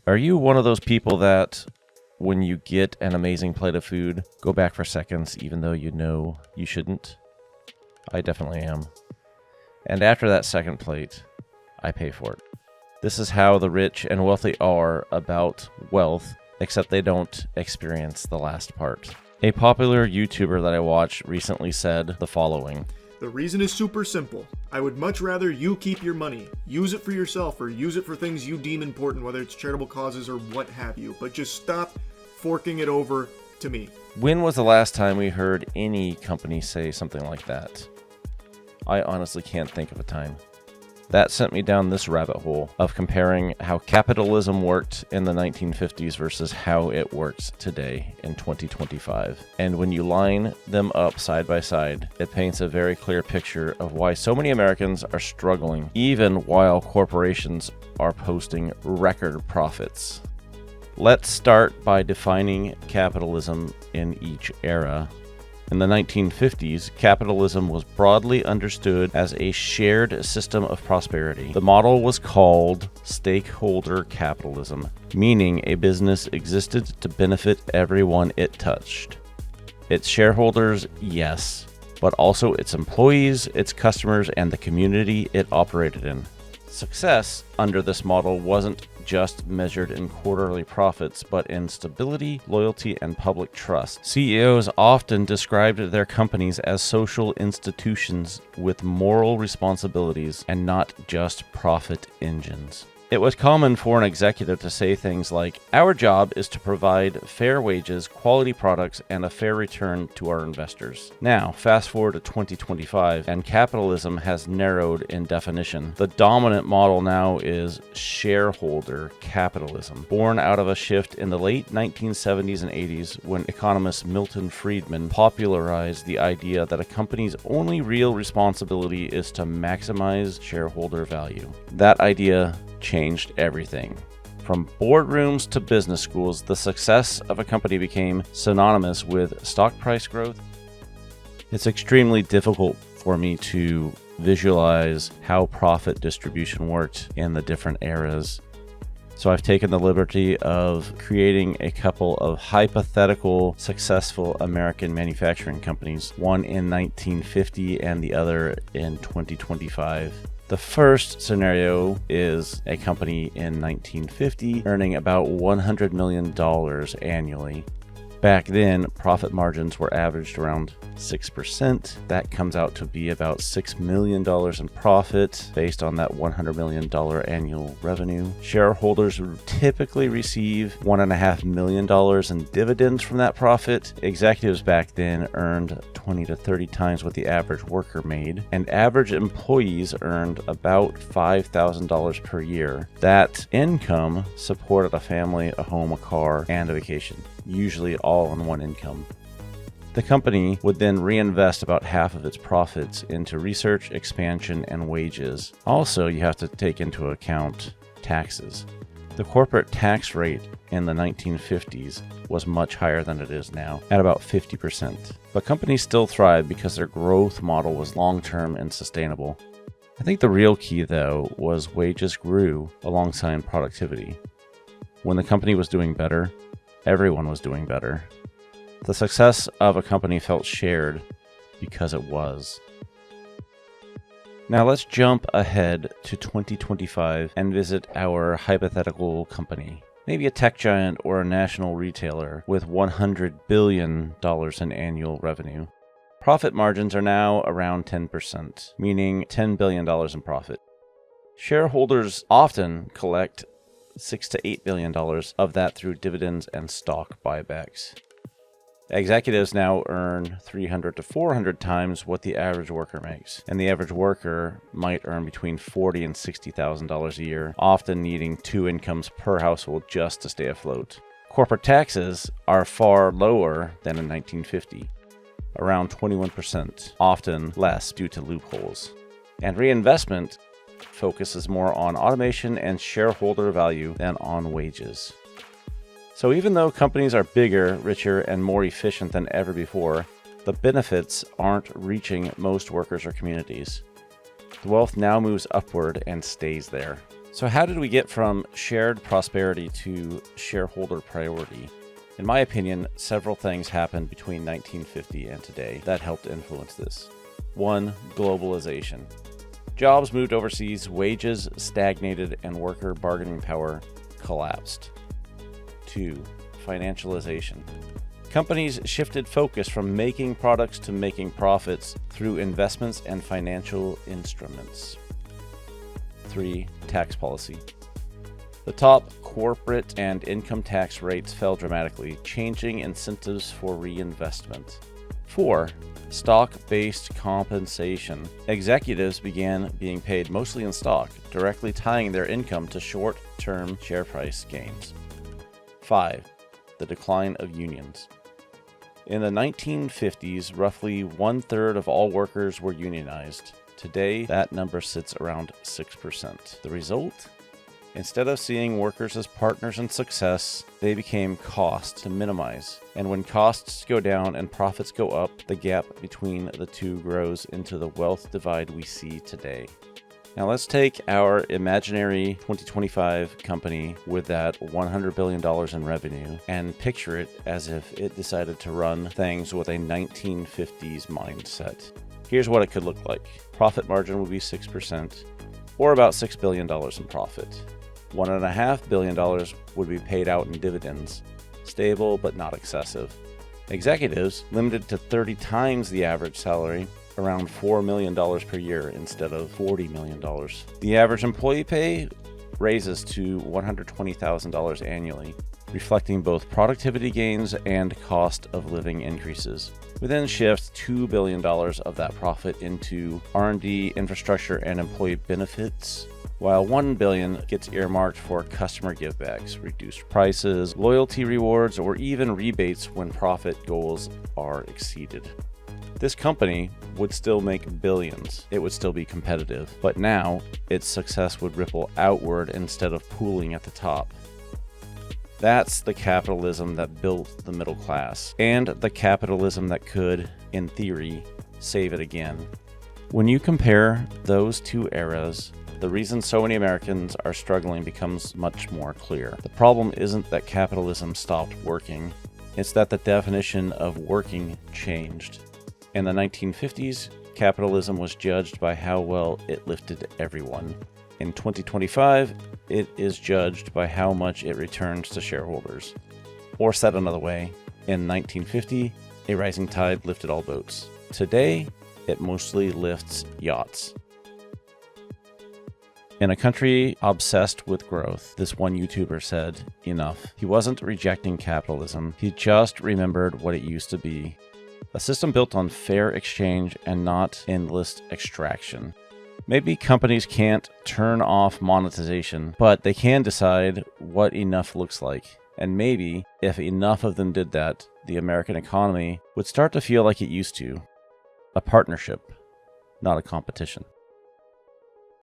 Are you one of those people that when you get an amazing plate of food, go back for seconds even though you know you shouldn't? I definitely am. And after that second plate, I pay for it. This is how the rich and wealthy are about wealth, except they don't experience the last part. A popular YouTuber that I watched recently said the following. The reason is super simple. I would much rather you keep your money. Use it for yourself or use it for things you deem important, whether it's charitable causes or what have you. But just stop forking it over to me. When was the last time we heard any company say something like that? I honestly can't think of a time. That sent me down this rabbit hole of comparing how capitalism worked in the 1950s versus how it works today in 2025. And when you line them up side by side, it paints a very clear picture of why so many Americans are struggling, even while corporations are posting record profits. Let's start by defining capitalism in each era. In the 1950s, capitalism was broadly understood as a shared system of prosperity. The model was called stakeholder capitalism, meaning a business existed to benefit everyone it touched. Its shareholders, yes, but also its employees, its customers, and the community it operated in. Success under this model wasn't just measured in quarterly profits, but in stability, loyalty, and public trust. CEOs often described their companies as social institutions with moral responsibilities and not just profit engines. It was common for an executive to say things like, "Our job is to provide fair wages, quality products, and a fair return to our investors." Now, fast forward to 2025, and capitalism has narrowed in definition. The dominant model now is shareholder capitalism, born out of a shift in the late 1970s and 80s when economist Milton Friedman popularized the idea that a company's only real responsibility is to maximize shareholder value. That idea changed everything. From boardrooms to business schools, the success of a company became synonymous with stock price growth. It's extremely difficult for me to visualize how profit distribution worked in the different eras. So I've taken the liberty of creating a couple of hypothetical successful American manufacturing companies, one in 1950 and the other in 2025. The first scenario is a company in 1950 earning about $100 million annually. Back then, profit margins were averaged around 6%. That comes out to be about $6 million in profit based on that $100 million annual revenue. Shareholders typically receive $1.5 million in dividends from that profit. Executives back then earned 20 to 30 times what the average worker made, and average employees earned about $5,000 per year. That income supported a family, a home, a car, and a vacation, usually all in one income. The company would then reinvest about half of its profits into research, expansion, and wages. Also, you have to take into account taxes. The corporate tax rate in the 1950s was much higher than it is now, at about 50%. But companies still thrived because their growth model was long-term and sustainable. I think the real key, though, was wages grew alongside productivity. When the company was doing better, everyone was doing better. The success of a company felt shared because it was. Now let's jump ahead to 2025 and visit our hypothetical company. Maybe a tech giant or a national retailer with $100 billion in annual revenue. Profit margins are now around 10%, meaning $10 billion in profit. Shareholders often collect $6 to $8 billion of that through dividends and stock buybacks. Executives now earn 300 to 400 times what the average worker makes, and the average worker might earn between $40,000 and $60,000 a year, often needing 2 incomes per household just to stay afloat. Corporate taxes are far lower than in 1950, around 21%, often less due to loopholes. And reinvestment focuses more on automation and shareholder value than on wages. So even though companies are bigger, richer, and more efficient than ever before, the benefits aren't reaching most workers or communities. The wealth now moves upward and stays there. So how did we get from shared prosperity to shareholder priority? In my opinion, several things happened between 1950 and today that helped influence this. 1. Globalization. Jobs moved overseas, wages stagnated, and worker bargaining power collapsed. 2. Financialization. Companies shifted focus from making products to making profits through investments and financial instruments. 3. Tax policy. The top corporate and income tax rates fell dramatically, changing incentives for reinvestment. 4. Stock-based compensation. Executives began being paid mostly in stock, directly tying their income to short-term share price gains. 5. The decline of unions. In the 1950s, roughly 1/3 of all workers were unionized. Today, that number sits around 6%. The result? Instead of seeing workers as partners in success, they became costs to minimize. And when costs go down and profits go up, the gap between the two grows into the wealth divide we see today. Now let's take our imaginary 2025 company with that $100 billion in revenue and picture it as if it decided to run things with a 1950s mindset. Here's what it could look like. Profit margin would be 6%, or about $6 billion in profit. $1.5 billion would be paid out in dividends, stable but not excessive. Executives limited to 30 times the average salary, around $4 million per year instead of $40 million. The average employee pay raises to $120,000 annually, reflecting both productivity gains and cost of living increases. We then shift $2 billion of that profit into R&D, infrastructure, and employee benefits, while $1 billion gets earmarked for customer givebacks, reduced prices, loyalty rewards, or even rebates when profit goals are exceeded. This company would still make billions. It would still be competitive, but now its success would ripple outward instead of pooling at the top. That's the capitalism that built the middle class, and the capitalism that could, in theory, save it again. When you compare those two eras, the reason so many Americans are struggling becomes much more clear. The problem isn't that capitalism stopped working, it's that the definition of working changed. In the 1950s, capitalism was judged by how well it lifted everyone. In 2025, it is judged by how much it returns to shareholders. Or said another way, in 1950, a rising tide lifted all boats. Today, it mostly lifts yachts. In a country obsessed with growth, this one YouTuber said, enough. He wasn't rejecting capitalism, he just remembered what it used to be. A system built on fair exchange and not endless extraction. Maybe companies can't turn off monetization, but they can decide what enough looks like. And maybe, if enough of them did that, the American economy would start to feel like it used to. A partnership, not a competition.